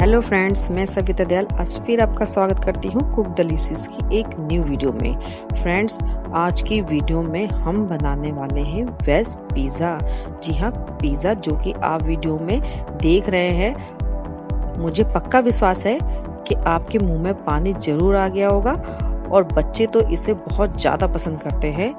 Hello friends, मैं सविता दयाल आज फिर आपका स्वागत करती हूँ कुक डिलीशियस की एक न्यू वीडियो में। फ्रेंड्स, आज की वीडियो में हम बनाने वाले हैं वेज पिज़्ज़ा। जी हाँ, पिज़्ज़ा जो कि आप वीडियो में देख रहे हैं। मुझे पक्का विश्वास है कि आपके मुंह में पानी जरूर आ गया होगा और बच्चे तो इसे बहुत ज़्यादा पसंद करते हैं।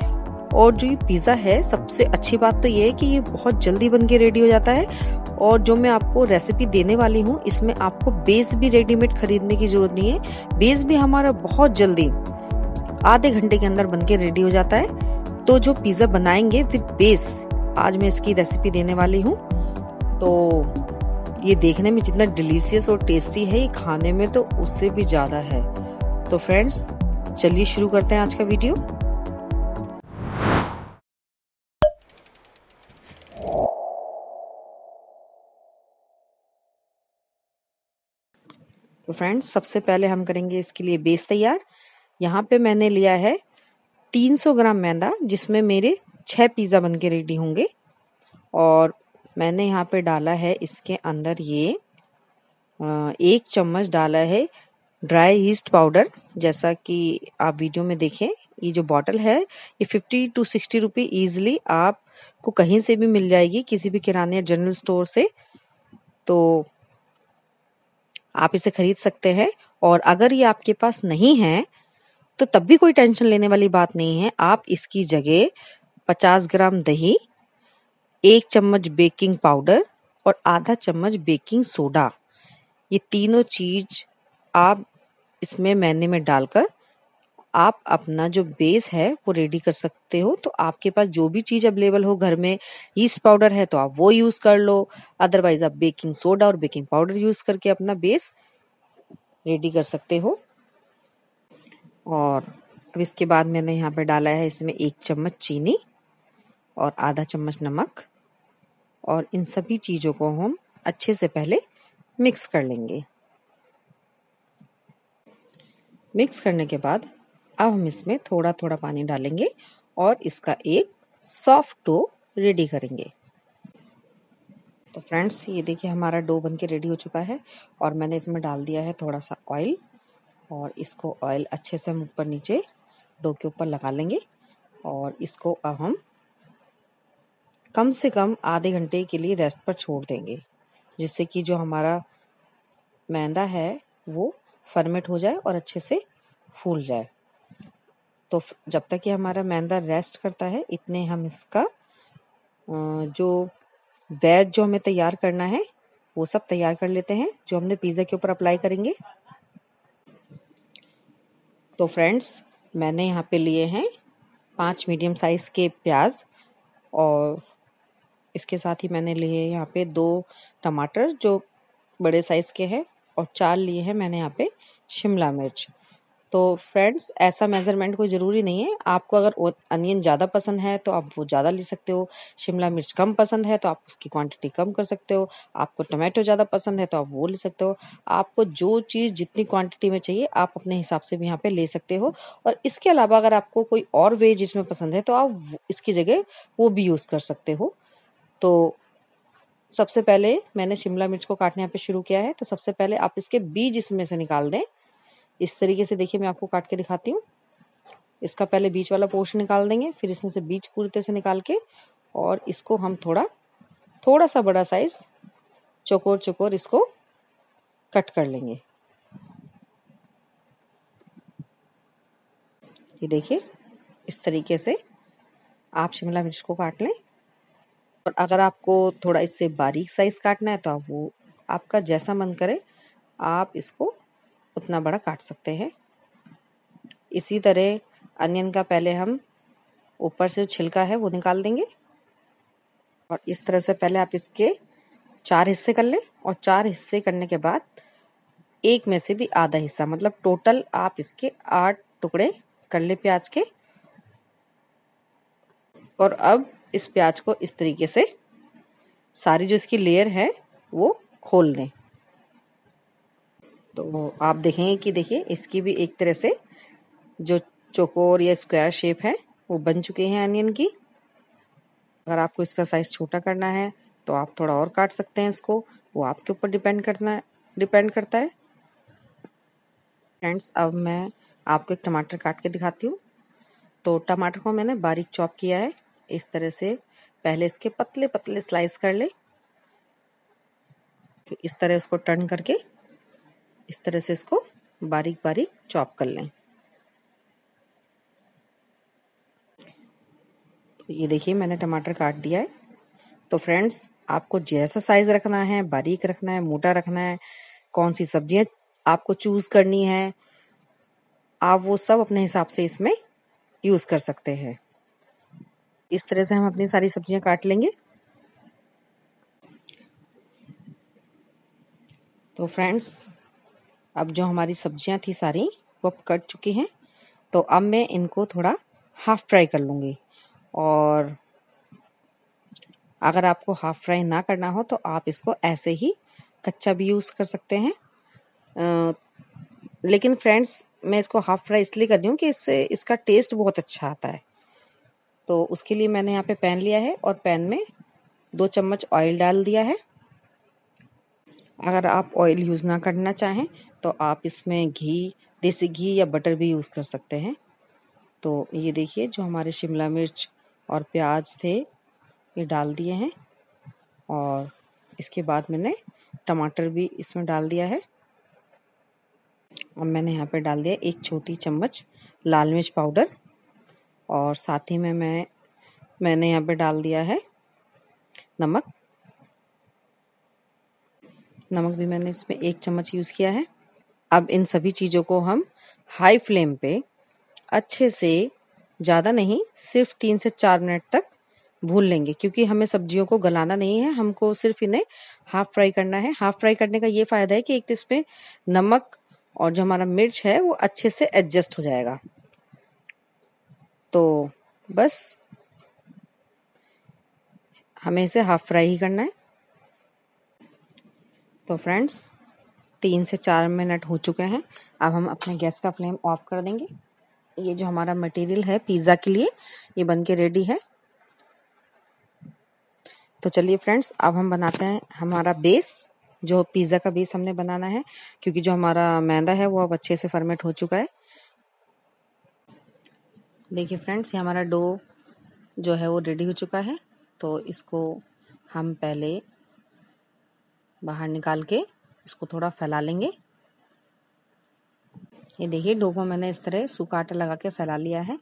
और जो ये पिज़्ज़ा है, सबसे अच्छी बात तो ये है कि ये बहुत जल्दी बन के रेडी हो जाता है। और जो मैं आपको रेसिपी देने वाली हूँ, इसमें आपको बेस भी रेडीमेड खरीदने की जरूरत नहीं है। बेस भी हमारा बहुत जल्दी आधे घंटे के अंदर बन के रेडी हो जाता है। तो जो पिज़्ज़ा बनाएंगे विद बेस, आज मैं इसकी रेसिपी देने वाली हूँ। तो ये देखने में जितना डिलीशियस और टेस्टी है, ये खाने में तो उससे भी ज़्यादा है। तो फ्रेंड्स, चलिए शुरू करते हैं आज का वीडियो। तो फ्रेंड्स, सबसे पहले हम करेंगे इसके लिए बेस तैयार। यहाँ पे मैंने लिया है 300 ग्राम मैदा, जिसमें मेरे 6 पिज़्ज़ा बन के रेडी होंगे। और मैंने यहाँ पे डाला है इसके अंदर ये 1 चम्मच डाला है ड्राई यीस्ट पाउडर। जैसा कि आप वीडियो में देखें, ये जो बॉटल है ये 50 to 60 रुपये ईजिली आपको कहीं से भी मिल जाएगी, किसी भी किराने या जनरल स्टोर से। तो आप इसे खरीद सकते हैं। और अगर ये आपके पास नहीं है तो तब भी कोई टेंशन लेने वाली बात नहीं है। आप इसकी जगह 50 ग्राम दही, 1 चम्मच बेकिंग पाउडर और आधा चम्मच बेकिंग सोडा, ये तीनों चीज आप इसमें मैदे में डालकर आप अपना जो बेस है वो रेडी कर सकते हो। तो आपके पास जो भी चीज अवेलेबल हो, घर में यीस्ट पाउडर है तो आप वो यूज कर लो, अदरवाइज आप बेकिंग सोडा और बेकिंग पाउडर यूज करके अपना बेस रेडी कर सकते हो। और अब इसके बाद मैंने यहाँ पे डाला है इसमें 1 चम्मच चीनी और आधा चम्मच नमक। और इन सभी चीजों को हम अच्छे से पहले मिक्स कर लेंगे। मिक्स करने के बाद अब हम इसमें थोड़ा थोड़ा पानी डालेंगे और इसका एक सॉफ्ट डो रेडी करेंगे। तो फ्रेंड्स, ये देखिए हमारा डो बनके रेडी हो चुका है और मैंने इसमें डाल दिया है थोड़ा सा ऑयल। और इसको ऑयल अच्छे से हम ऊपर नीचे डो के ऊपर लगा लेंगे। और इसको अब हम कम से कम आधे घंटे के लिए रेस्ट पर छोड़ देंगे, जिससे कि जो हमारा मैदा है वो फर्मेंट हो जाए और अच्छे से फूल जाए। तो जब तक कि हमारा मैदा रेस्ट करता है, इतने हम इसका जो बैच जो हमें तैयार करना है वो सब तैयार कर लेते हैं, जो हमने पिज़्ज़ा के ऊपर अप्लाई करेंगे। तो फ्रेंड्स, मैंने यहाँ पे लिए हैं 5 मीडियम साइज के प्याज और इसके साथ ही मैंने लिए यहाँ पे 2 टमाटर जो बड़े साइज के हैं और 4 लिए हैं मैंने यहाँ पे शिमला मिर्च। तो फ्रेंड्स, ऐसा मेजरमेंट कोई ज़रूरी नहीं है। आपको अगर अनियन ज़्यादा पसंद है तो आप वो ज़्यादा ले सकते हो, शिमला मिर्च कम पसंद है तो आप उसकी क्वांटिटी कम कर सकते हो, आपको टमाटो ज़्यादा पसंद है तो आप वो ले सकते हो। आपको जो चीज़ जितनी क्वांटिटी में चाहिए आप अपने हिसाब से भी यहाँ पे ले सकते हो। और इसके अलावा अगर आपको कोई और वेज इसमें पसंद है तो आप इसकी जगह वो भी यूज़ कर सकते हो। तो सबसे पहले मैंने शिमला मिर्च को काटने यहाँ पे शुरू किया है। तो सबसे पहले आप इसके बीज इसमें से निकाल दें। इस तरीके से देखिए, मैं आपको काट के दिखाती हूँ। इसका पहले बीच वाला पोर्शन निकाल देंगे, फिर इसमें से बीज पूरी तरह से निकाल के और इसको हम थोड़ा सा बड़ा साइज चौकोर चौकोर इसको कट कर लेंगे। ये देखिए, इस तरीके से आप शिमला मिर्च को काट लें। और अगर आपको थोड़ा इससे बारीक साइज काटना है तो आप वो आपका जैसा मन करे आप इसको उतना बड़ा काट सकते हैं। इसी तरह अनियन का पहले हम ऊपर से छिलका है वो निकाल देंगे। और इस तरह से पहले आप इसके 4 हिस्से कर लें। और 4 हिस्से करने के बाद एक में से भी आधा हिस्सा, मतलब टोटल आप इसके 8 टुकड़े कर ले प्याज के। और अब इस प्याज को इस तरीके से सारी जो इसकी लेयर है वो खोल दें। तो आप देखेंगे कि देखिए, इसकी भी एक तरह से जो चौकोर या स्क्वायर शेप है वो बन चुके हैं अनियन की। अगर आपको इसका साइज छोटा करना है तो आप थोड़ा और काट सकते हैं इसको, वो आपके ऊपर डिपेंड करना है। डिपेंड करता है। फ्रेंड्स, अब मैं आपको एक टमाटर काट के दिखाती हूँ। तो टमाटर को मैंने बारीक चॉप किया है। इस तरह से पहले इसके पतले पतले स्लाइस कर ले। तो इस तरह इसको टर्न करके इस तरह से इसको बारीक बारीक चॉप कर लें। तो ये देखिए मैंने टमाटर काट दिया है। तो फ्रेंड्स, आपको जैसा साइज रखना है, बारीक रखना है, मोटा रखना है, कौन सी सब्जियां आपको चूज करनी है, आप वो सब अपने हिसाब से इसमें यूज कर सकते हैं। इस तरह से हम अपनी सारी सब्जियां काट लेंगे। तो फ्रेंड्स, अब जो हमारी सब्जियां थी सारी वो कट चुकी हैं। तो अब मैं इनको थोड़ा हाफ फ्राई कर लूँगी। और अगर आपको हाफ फ्राई ना करना हो तो आप इसको ऐसे ही कच्चा भी यूज़ कर सकते हैं। लेकिन फ्रेंड्स, मैं इसको हाफ फ्राई इसलिए कर रही हूँ कि इससे इसका टेस्ट बहुत अच्छा आता है। तो उसके लिए मैंने यहाँ पे पैन लिया है और पैन में 2 चम्मच ऑयल डाल दिया है। अगर आप ऑयल यूज़ ना करना चाहें तो आप इसमें घी, देसी घी या बटर भी यूज़ कर सकते हैं। तो ये देखिए जो हमारे शिमला मिर्च और प्याज थे ये डाल दिए हैं। और इसके बाद मैंने टमाटर भी इसमें डाल दिया है। अब मैंने यहाँ पे डाल दिया 1 छोटी चम्मच लाल मिर्च पाउडर। और साथ ही में मैंने यहाँ पे डाल दिया है नमक। नमक भी मैंने इसमें 1 चम्मच यूज़ किया है। अब इन सभी चीज़ों को हम हाई फ्लेम पे अच्छे से, ज़्यादा नहीं, सिर्फ 3 से 4 मिनट तक भून लेंगे, क्योंकि हमें सब्जियों को गलाना नहीं है, हमको सिर्फ इन्हें हाफ फ्राई करना है। हाफ फ्राई करने का ये फ़ायदा है कि एक तो इसमें नमक और जो हमारा मिर्च है वो अच्छे से एडजस्ट हो जाएगा। तो बस हमें इसे हाफ फ्राई ही करना है। तो फ्रेंड्स, 3 से 4 मिनट हो चुके हैं। अब हम अपने गैस का फ्लेम ऑफ कर देंगे। ये जो हमारा मटेरियल है पिज़्ज़ा के लिए ये बन के रेडी है। तो चलिए फ्रेंड्स, अब हम बनाते हैं हमारा बेस। जो पिज़्ज़ा का बेस हमने बनाना है, क्योंकि जो हमारा मैदा है वो अब अच्छे से फर्मेंट हो चुका है। देखिए फ्रेंड्स, ये हमारा डो जो है वो रेडी हो चुका है। तो इसको हम पहले बाहर निकाल के इसको थोड़ा फैला लेंगे। ये देखिए डो को मैंने इस तरह सूखा आटा लगा के फैला लिया है।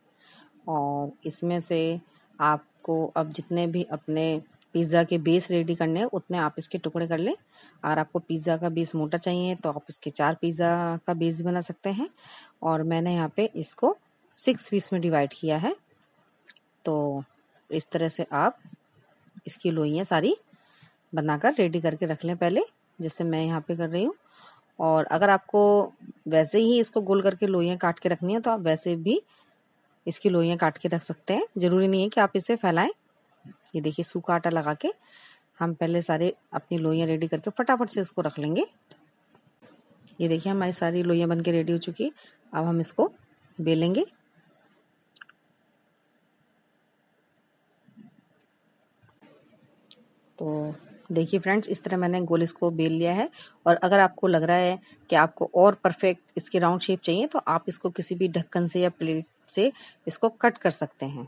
और इसमें से आपको अब जितने भी अपने पिज़्ज़ा के बेस रेडी करने हैं उतने आप इसके टुकड़े कर लें। अगर आपको पिज़्ज़ा का बेस मोटा चाहिए तो आप इसके 4 पिज़्ज़ा का बेस भी बना सकते हैं। और मैंने यहाँ पे इसको 6 पीस में डिवाइड किया है। तो इस तरह से आप इसकी लोइयाँ सारी बनाकर रेडी करके रख लें पहले, जैसे मैं यहाँ पे कर रही हूँ। और अगर आपको वैसे ही इसको गोल करके लोइयाँ काट के रखनी है तो आप वैसे भी इसकी लोइयाँ काट के रख सकते हैं। ज़रूरी नहीं है कि आप इसे फैलाएं। ये देखिए सूखा आटा लगा के हम पहले सारे अपनी लोइयाँ रेडी करके फटाफट से इसको रख लेंगे। ये देखिए हमारी सारी लोइयाँ बन के रेडी हो चुकी है। अब हम इसको बेलेंगे। तो देखिए फ्रेंड्स, इस तरह मैंने गोल इसको बेल लिया है। और अगर आपको लग रहा है कि आपको और परफेक्ट इसकी राउंड शेप चाहिए तो आप इसको किसी भी ढक्कन से या प्लेट से इसको कट कर सकते हैं।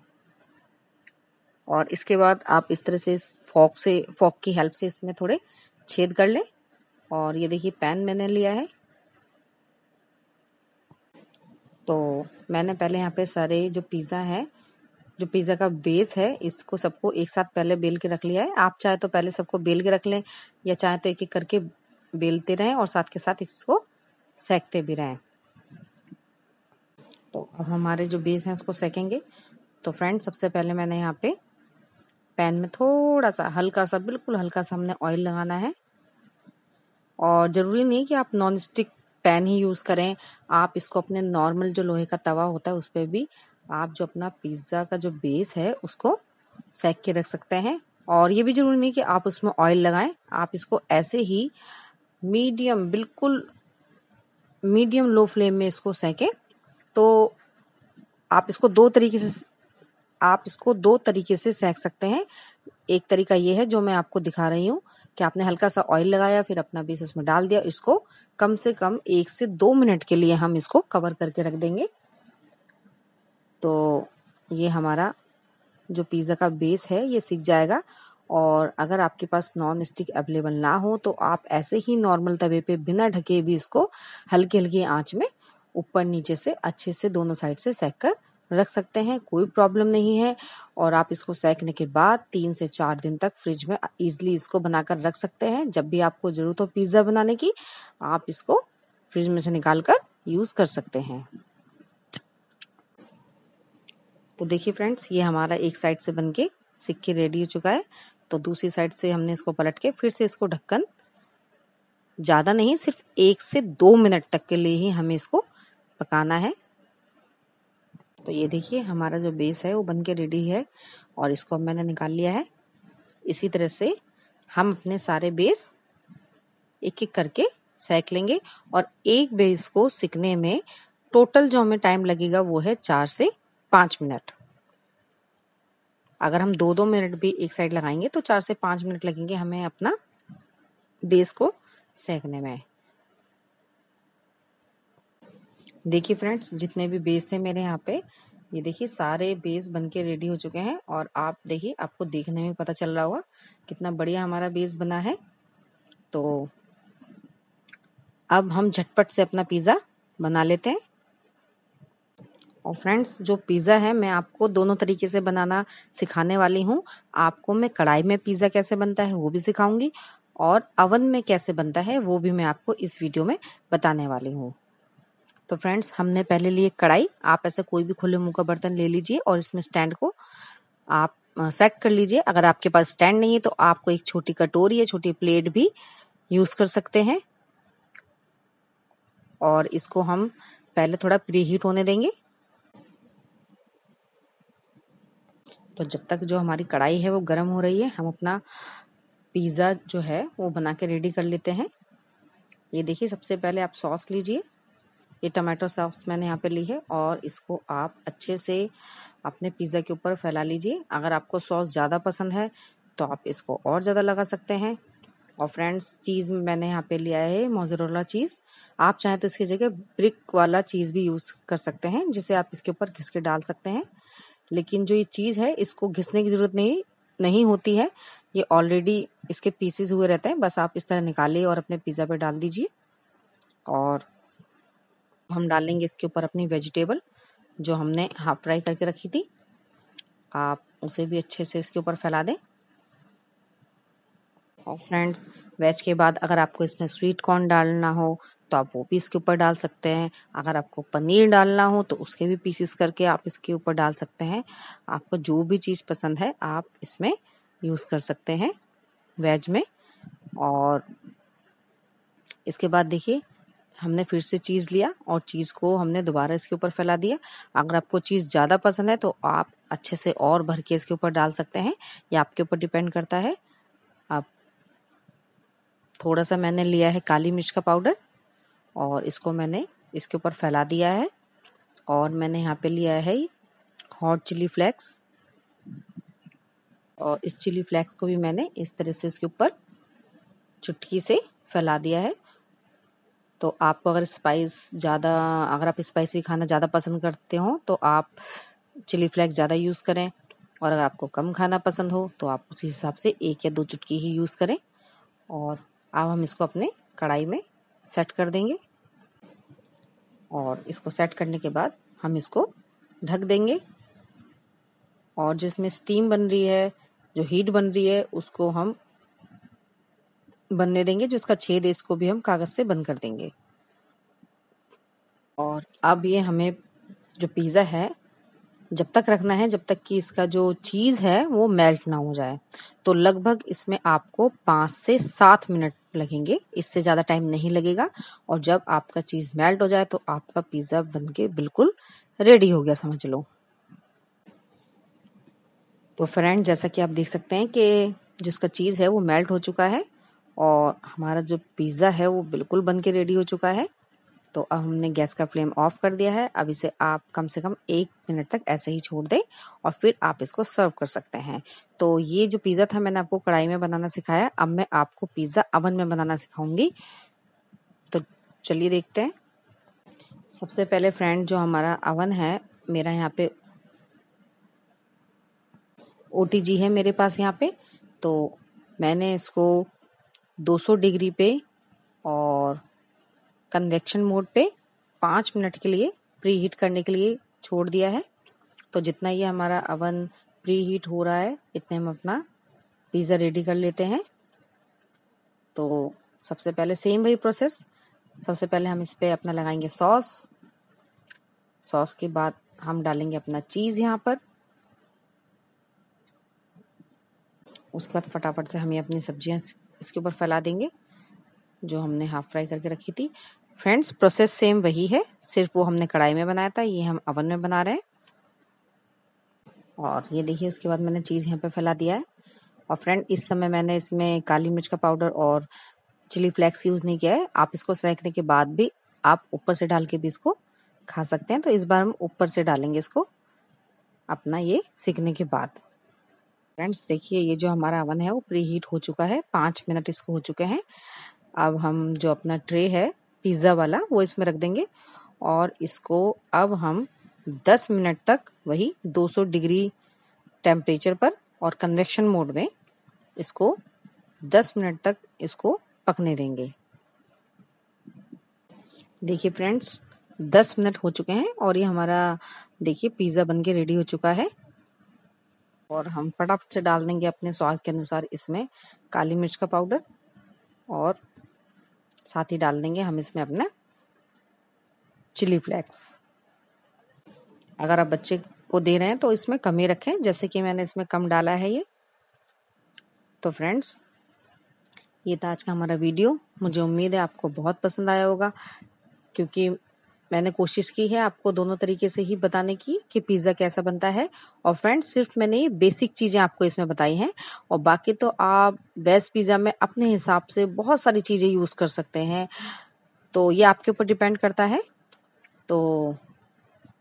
और इसके बाद आप इस तरह से फॉक की हेल्प से इसमें थोड़े छेद कर लें। और ये देखिए पैन मैंने लिया है। तो मैंने पहले यहाँ पे सारे जो पिज़्ज़ा है, जो पिज़्ज़ा का बेस है, इसको सबको एक साथ पहले बेल के रख लिया है। आप चाहे तो पहले सबको बेल के रख लें या चाहे तो एक एक करके बेलते रहें और साथ के साथ इसको सेकते भी रहें। तो अब हमारे जो बेस हैं उसको सेकेंगे। तो फ्रेंड्स, सबसे पहले मैंने यहाँ पे पैन में थोड़ा सा हल्का सा, बिल्कुल हल्का सा हमने ऑयल लगाना है। और ज़रूरी नहीं कि आप नॉन स्टिक पैन ही यूज़ करें, आप इसको अपने नॉर्मल जो लोहे का तवा होता है उस पर भी आप जो अपना पिज़्ज़ा का जो बेस है उसको सेक के रख सकते हैं। और ये भी ज़रूरी नहीं कि आप उसमें ऑयल लगाएं, आप इसको ऐसे ही मीडियम, बिल्कुल मीडियम लो फ्लेम में इसको सेकें। तो आप इसको दो तरीके से सेक सकते हैं। एक तरीका ये है जो मैं आपको दिखा रही हूँ कि आपने हल्का सा ऑयल लगाया, फिर अपना बेस उसमें डाल दिया। इसको कम से कम 1 से 2 मिनट के लिए हम इसको कवर करके रख देंगे। तो ये हमारा जो पिज़्ज़ा का बेस है ये सिक जाएगा। और अगर आपके पास नॉन स्टिक अवेलेबल ना हो तो आप ऐसे ही नॉर्मल तवे पे बिना ढके भी इसको हल्की हल्की आंच में ऊपर नीचे से अच्छे से दोनों साइड से सेक कर रख सकते हैं, कोई प्रॉब्लम नहीं है। और आप इसको सेकने के बाद 3 से 4 दिन तक फ्रिज में इजीली इसको बनाकर रख सकते हैं। जब भी आपको जरूरत हो पिज़्ज़ा बनाने की, आप इसको फ्रिज में से निकाल कर यूज कर सकते हैं। तो देखिए फ्रेंड्स, ये हमारा एक साइड से बनके सिक के रेडी हो चुका है। तो दूसरी साइड से हमने इसको पलट के फिर से इसको ढक्कन ज्यादा नहीं, सिर्फ 1 से 2 मिनट तक के लिए ही हमें इसको पकाना है। तो ये देखिए हमारा जो बेस है वो बन के रेडी है और इसको अब मैंने निकाल लिया है। इसी तरह से हम अपने सारे बेस एक एक करके सेक लेंगे और एक बेस को सिकने में टोटल जो हमें टाइम लगेगा वो है 4 से 5 मिनट। अगर हम 2-2 मिनट भी एक साइड लगाएंगे तो 4 से 5 मिनट लगेंगे हमें अपना बेस को सेकने में। देखिए फ्रेंड्स, जितने भी बेस थे मेरे यहाँ पे, ये देखिए सारे बेस बनके रेडी हो चुके हैं। और आप देखिए, आपको देखने में पता चल रहा होगा कितना बढ़िया हमारा बेस बना है। तो अब हम झटपट से अपना पिज़्ज़ा बना लेते हैं। और फ्रेंड्स, जो पिज़्ज़ा है मैं आपको दोनों तरीके से बनाना सिखाने वाली हूँ। आपको मैं कढ़ाई में पिज़्ज़ा कैसे बनता है वो भी सिखाऊंगी और अवन में कैसे बनता है वो भी मैं आपको इस वीडियो में बताने वाली हूँ। तो फ्रेंड्स, हमने पहले लिए कढ़ाई। आप ऐसे कोई भी खुले मुंह का बर्तन ले लीजिए और इसमें स्टैंड को आप सेट कर लीजिए। अगर आपके पास स्टैंड नहीं है तो आपको एक छोटी कटोरी या छोटी प्लेट भी यूज कर सकते हैं। और इसको हम पहले थोड़ा प्रीहीट होने देंगे। तो जब तक जो हमारी कढ़ाई है वो गर्म हो रही है, हम अपना पिज़्ज़ा जो है वो बना के रेडी कर लेते हैं। ये देखिए, सबसे पहले आप सॉस लीजिए। ये टमाटो सॉस मैंने यहाँ पे ली है और इसको आप अच्छे से अपने पिज़्ज़ा के ऊपर फैला लीजिए। अगर आपको सॉस ज़्यादा पसंद है तो आप इसको और ज़्यादा लगा सकते हैं। और फ्रेंड्स, चीज़ मैंने यहाँ पे लिया है मोज़रेला चीज़। आप चाहें तो इसकी जगह ब्रिक वाला चीज़ भी यूज़ कर सकते हैं, जिसे आप इसके ऊपर घिस के डाल सकते हैं। लेकिन जो ये चीज़ है इसको घिसने की ज़रूरत नहीं होती है, ये ऑलरेडी इसके पीसेस हुए रहते हैं। बस आप इस तरह निकालिए और अपने पिज़्ज़ा पे डाल दीजिए। और हम डालेंगे इसके ऊपर अपनी वेजिटेबल जो हमने हाफ फ्राई करके रखी थी। आप उसे भी अच्छे से इसके ऊपर फैला दें। और फ्रेंड्स, वेज के बाद अगर आपको इसमें स्वीट कॉर्न डालना हो तो आप वो भी इसके ऊपर डाल सकते हैं। अगर आपको पनीर डालना हो तो उसके भी पीसेस करके आप इसके ऊपर डाल सकते हैं। आपको जो भी चीज़ पसंद है आप इसमें यूज़ कर सकते हैं वेज में। और इसके बाद देखिए, हमने फिर से चीज़ लिया और चीज़ को हमने दोबारा इसके ऊपर फैला दिया। अगर आपको चीज़ ज़्यादा पसंद है तो आप अच्छे से और भर के इसके ऊपर डाल सकते हैं, ये आपके ऊपर डिपेंड करता है। आप थोड़ा सा मैंने लिया है काली मिर्च का पाउडर और इसको मैंने इसके ऊपर फैला दिया है। और मैंने यहाँ पे लिया है हॉट चिली फ्लेक्स और इस चिली फ्लेक्स को भी मैंने इस तरह से इसके ऊपर चुटकी से फैला दिया है। तो आपको अगर अगर आप स्पाइसी खाना ज़्यादा पसंद करते हो तो आप चिली फ्लेक्स ज़्यादा यूज़ करें, और अगर आपको कम खाना पसंद हो तो आप उसी हिसाब से 1 या 2 चुटकी ही यूज़ करें। और अब हम इसको अपने कढ़ाई में सेट कर देंगे। और इसको सेट करने के बाद हम इसको ढक देंगे और जिसमें स्टीम बन रही है, जो हीट बन रही है, उसको हम बनने देंगे। जिसका छेद है इसको भी हम कागज से बंद कर देंगे। और अब ये हमें जो पिज़्ज़ा है जब तक रखना है जब तक कि इसका जो चीज़ है वो मेल्ट ना हो जाए। तो लगभग इसमें आपको 5 से 7 मिनट लगेंगे, इससे ज़्यादा टाइम नहीं लगेगा। और जब आपका चीज़ मेल्ट हो जाए तो आपका पिज़्ज़ा बनके बिल्कुल रेडी हो गया समझ लो। तो फ्रेंड, जैसा कि आप देख सकते हैं कि जिसका चीज़ है वो मेल्ट हो चुका है और हमारा जो पिज़्ज़ा है वो बिल्कुल बन के रेडी हो चुका है। तो अब हमने गैस का फ्लेम ऑफ कर दिया है। अब इसे आप कम से कम 1 मिनट तक ऐसे ही छोड़ दें और फिर आप इसको सर्व कर सकते हैं। तो ये जो पिज़्ज़ा था मैंने आपको कढ़ाई में बनाना सिखाया, अब मैं आपको पिज़्ज़ा ओवन में बनाना सिखाऊंगी। तो चलिए देखते हैं। सबसे पहले फ्रेंड जो हमारा ओवन है, मेरा यहाँ पे OTG है मेरे पास यहाँ पे, तो मैंने इसको 200 डिग्री पे और कन्वेक्शन मोड पे 5 मिनट के लिए प्री हीट करने के लिए छोड़ दिया है। तो जितना ये हमारा ओवन प्री हीट हो रहा है इतने हम अपना पिज़्ज़ा रेडी कर लेते हैं। तो सबसे पहले सेम वही प्रोसेस, सबसे पहले हम इस पे अपना लगाएंगे सॉस के बाद हम डालेंगे अपना चीज़ यहाँ पर। उसके बाद फटाफट से हम ये अपनी सब्जियां इसके ऊपर फैला देंगे जो हमने हाफ फ्राई करके रखी थी। फ्रेंड्स प्रोसेस सेम वही है, सिर्फ वो हमने कढ़ाई में बनाया था, ये हम ओवन में बना रहे हैं। और ये देखिए उसके बाद मैंने चीज़ यहाँ पे फैला दिया है। और फ्रेंड इस समय मैंने इसमें काली मिर्च का पाउडर और चिली फ्लेक्स यूज़ नहीं किया है। आप इसको सेकने के बाद भी आप ऊपर से डाल के भी इसको खा सकते हैं। तो इस बार हम ऊपर से डालेंगे इसको अपना ये सीखने के बाद। फ्रेंड्स देखिए ये जो हमारा ओवन है वो प्री हीट हो चुका है, 5 मिनट इसको हो चुके हैं। अब हम जो अपना ट्रे है पिज़्ज़ा वाला वो इसमें रख देंगे और इसको अब हम 10 मिनट तक वही 200 डिग्री टेम्परेचर पर और कन्वेक्शन मोड में इसको 10 मिनट तक इसको पकने देंगे। देखिए फ्रेंड्स 10 मिनट हो चुके हैं और ये हमारा देखिए पिज़्ज़ा बनके रेडी हो चुका है। और हम फटाफट से डाल देंगे अपने स्वाद के अनुसार इसमें काली मिर्च का पाउडर और साथ ही डाल देंगे हम इसमें अपना चिली फ्लेक्स। अगर आप बच्चे को दे रहे हैं तो इसमें कम ही रखें, जैसे कि मैंने इसमें कम डाला है ये। तो फ्रेंड्स ये था आज का हमारा वीडियो। मुझे उम्मीद है आपको बहुत पसंद आया होगा, क्योंकि मैंने कोशिश की है आपको दोनों तरीके से ही बताने की कि पिज़्ज़ा कैसा बनता है। और फ्रेंड्स सिर्फ मैंने ये बेसिक चीज़ें आपको इसमें बताई हैं और बाकी तो आप बेस्ट पिज़्ज़ा में अपने हिसाब से बहुत सारी चीज़ें यूज़ कर सकते हैं। तो ये आपके ऊपर डिपेंड करता है। तो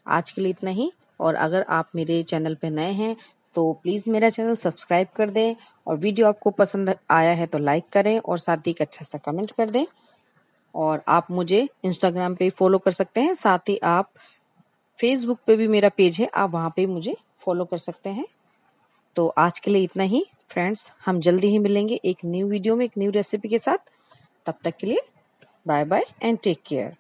आज के लिए इतना ही। और अगर आप मेरे चैनल पे नए हैं तो प्लीज़ मेरा चैनल सब्सक्राइब कर दें और वीडियो आपको पसंद आया है तो लाइक करें और साथ ही एक अच्छा सा कमेंट कर दें। और आप मुझे इंस्टाग्राम पे फॉलो कर सकते हैं, साथ ही आप फेसबुक पे भी मेरा पेज है, आप वहाँ पे मुझे फॉलो कर सकते हैं। तो आज के लिए इतना ही फ्रेंड्स, हम जल्दी ही मिलेंगे एक न्यू वीडियो में एक न्यू रेसिपी के साथ। तब तक के लिए bye bye and take care.